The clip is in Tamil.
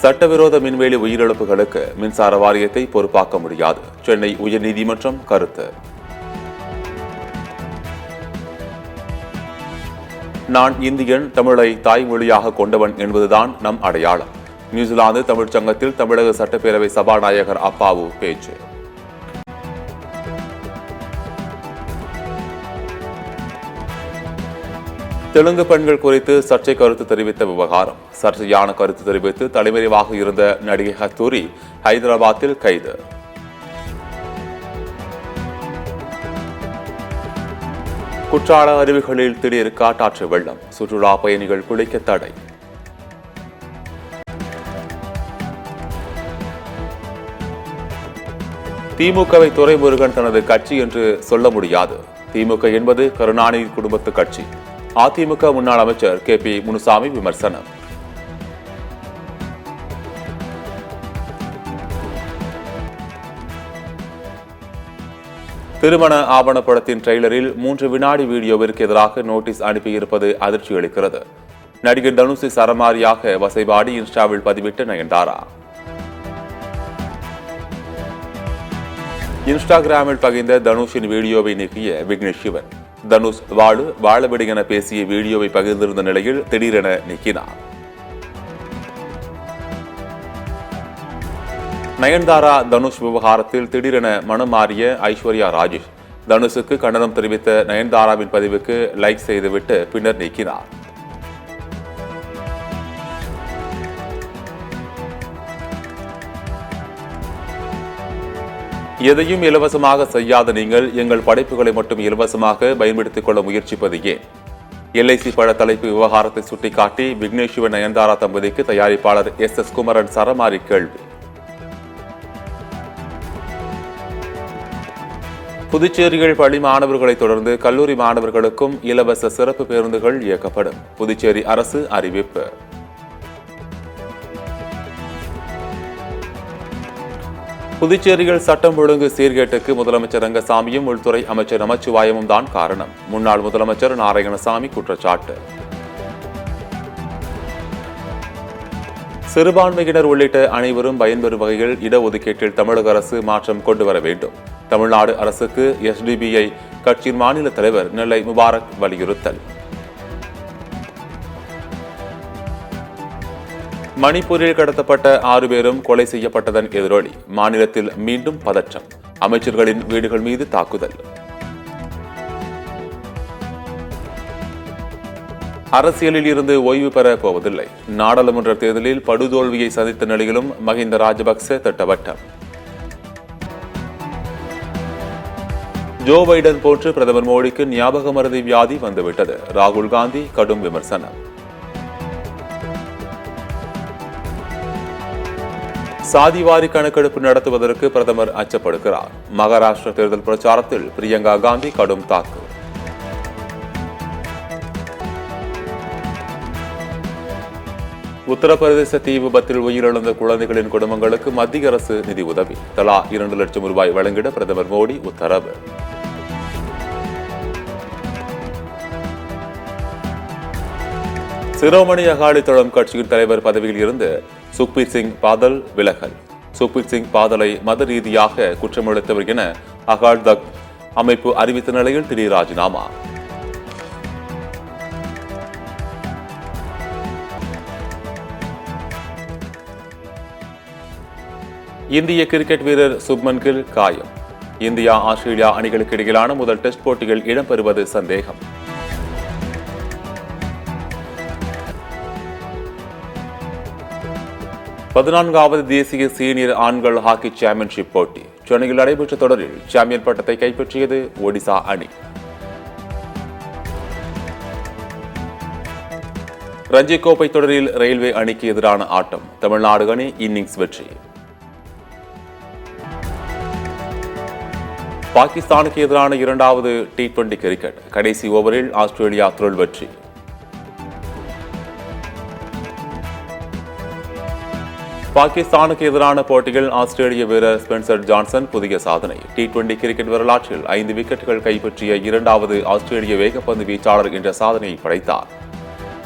சட்டவிரோத மின்வேலி உயிரிழப்புகளுக்கு மின்சார வாரியத்தை பொறுப்பாக்க முடியாது. சென்னை உயர்நீதிமன்றம் கருத்து. நான் இந்தியன், தமிழை தாய்மொழியாக கொண்டவன் என்பதுதான் நம் அடையாளம். நியூசிலாந்து தமிழ்ச் சங்கத்தில் தமிழக சட்டப்பேரவை சபாநாயகர் அப்பாவு பேச்சு. தெலுங்கு பெண்கள் குறித்து சர்ச்சை கருத்து தெரிவித்த விவகாரம். சர்ச்சையான கருத்து தெரிவித்து தலைமறைவாக இருந்த நடிகை கஸ்தூரி ஹைதராபாத்தில் கைது. குற்றால அருவிகளில் திடீர் காட்டாற்று வெள்ளம், சுற்றுலா பயணிகள் குளிக்க தடை. திமுகவை துரைமுருகன் தனது கட்சி என்று சொல்ல முடியாது. திமுக என்பது கருணாநிதி குடும்பத்து கட்சி. அதிமுக முன்னாள் அமைச்சர் KP முனுசாமி விமர்சனம். திருமண ஆவணப்படத்தின் ட்ரெய்லரில் 3 வினாடி வீடியோவிற்கு எதிராக நோட்டீஸ் அனுப்பியிருப்பது அதிர்ச்சி அளிக்கிறது. நடிகர் தனுஷை சரமாரியாக வசைபாடி இன்ஸ்டாவில் பதிவிட்ட நயன்தாரா. இன்ஸ்டாகிராமில் பகிர்ந்த தனுஷின் வீடியோவை நீக்கிய விக்னேஷ் சிவன். தனுஷ் வாழவிடு என பேசிய வீடியோவை பகிர்ந்திருந்த நிலையில் திடீரென நீக்கினார். நயன்தாரா தனுஷ் விவகாரத்தில் திடீரென மனம் மாறிய ஐஸ்வர்யா ராஜேஷ் தனுஷுக்கு கண்டனம் தெரிவித்த நயன்தாராவின் பதிவுக்கு லைக் செய்துவிட்டு பின்னர் நீக்கினார். எதையும் இலவசமாக செய்யாத நீங்கள் எங்கள் படைப்புகளை மட்டும் இலவசமாக பயன்படுத்திக் கொள்ள முயற்சிப்பது ஏன்? LIC பட தலைப்பு விவகாரத்தை சுட்டிக்காட்டி விக்னேஷ் சிவன் நயன்தாரா தம்பதிக்கு தயாரிப்பாளர் SS குமரன் சரமாரி கேள்வி. புதுச்சேரியில் பள்ளி மாணவர்களை தொடர்ந்து கல்லூரி மாணவர்களுக்கும் இலவச சிறப்பு பேருந்துகள் இயக்கப்படும். புதுச்சேரி அரசு அறிவிப்பு. புதுச்சேரியில் சட்டம் ஒழுங்கு சீர்கேட்டுக்கு முதலமைச்சர் ரங்கசாமியும் உள்துறை அமைச்சர் நமச்சிவாயமும் தான் காரணம். முன்னாள் முதலமைச்சர் நாராயணசாமி குற்றச்சாட்டு. சிறுபான்மையினர் உள்ளிட்ட அனைவரும் பயன்பெறும் வகையில் இடஒதுக்கீட்டில் தமிழக அரசு மாற்றம் கொண்டு வர வேண்டும். தமிழ்நாடு அரசுக்கு SDPI கட்சியின் மாநில தலைவர் நெல்லை முபாரக் வலியுறுத்தல். மணிப்பூரில் கடத்தப்பட்ட 6 பேரும் கொலை செய்யப்பட்டதன் எதிரொலி. மாநிலத்தில் மீண்டும் பதற்றம். அமைச்சர்களின் வீடுகள் மீது தாக்குதல். அரசியலில் இருந்து ஓய்வு பெற போவதில்லை. நாடாளுமன்ற தேர்தலில் படுதோல்வியை சந்தித்த நிலையிலும் மஹிந்த ராஜபக்சே திட்டவட்டம். ஜோ பைடன் போன்று பிரதமர் மோடிக்கு ஞாபக மறதி வியாதி வந்துவிட்டது. ராகுல் காந்தி கடும் விமர்சனம். சாதிவாரி கணக்கெடுப்பு நடத்துவதற்கு பிரதமர் அச்சப்படுகிறார். மகாராஷ்டிரா தேர்தல் பிரச்சாரத்தில் பிரியங்கா காந்தி கடும் தாக்கு. உத்தரப்பிரதேச தீ விபத்தில் உயிரிழந்த குழந்தைகளின் குடும்பங்களுக்கு மத்திய அரசு நிதி உதவி. தலா 2 லட்சம் ரூபாய் வழங்கிட பிரதமர் மோடி உத்தரவு. சிரோமணி அகாலி தளம் கட்சியின் தலைவர் பதவியில் இருந்து சுக்பீர் சிங் பாதல் விலகல். சுக்பீர் சிங் பாதலை மத ரீதியாக குற்றமளித்தவர் என அகால் தக் அமைப்பு அறிவித்த நிலையில் திடீர் ராஜினாமா. இந்திய கிரிக்கெட் வீரர் சுப்மன் கில் காயம். இந்தியா ஆஸ்திரேலியா அணிகளுக்கு இடையிலான முதல் டெஸ்ட் போட்டியில் இடம்பெறுவது சந்தேகம். பதினான்காவது தேசிய சீனியர் ஆண்கள் ஹாக்கி சாம்பியன்ஷிப் போட்டி சென்னையில் நடைபெற்ற தொடரில் சாம்பியன் பட்டத்தை கைப்பற்றியது ஒடிசா அணி. ரஞ்சி கோப்பை தொடரில் ரயில்வே அணிக்கு எதிரான ஆட்டம். தமிழ்நாடு அணி இன்னிங்ஸ் வெற்றி. பாகிஸ்தானுக்கு எதிரான 2வது T20 கிரிக்கெட் கடைசி ஓவரில் ஆஸ்திரேலியா த்ரில் வெற்றி. பாகிஸ்தானுக்கு எதிரான போட்டியில் ஆஸ்திரேலிய வீரர் ஸ்பென்சர் ஜான்சன் புதிய சாதனை. T20 கிரிக்கெட் வரலாற்றில் 5 விக்கெட்டுகள் கைப்பற்றிய 2வது ஆஸ்திரேலிய வேகப்பந்து வீச்சாளர் என்ற சாதனையை படைத்தார்.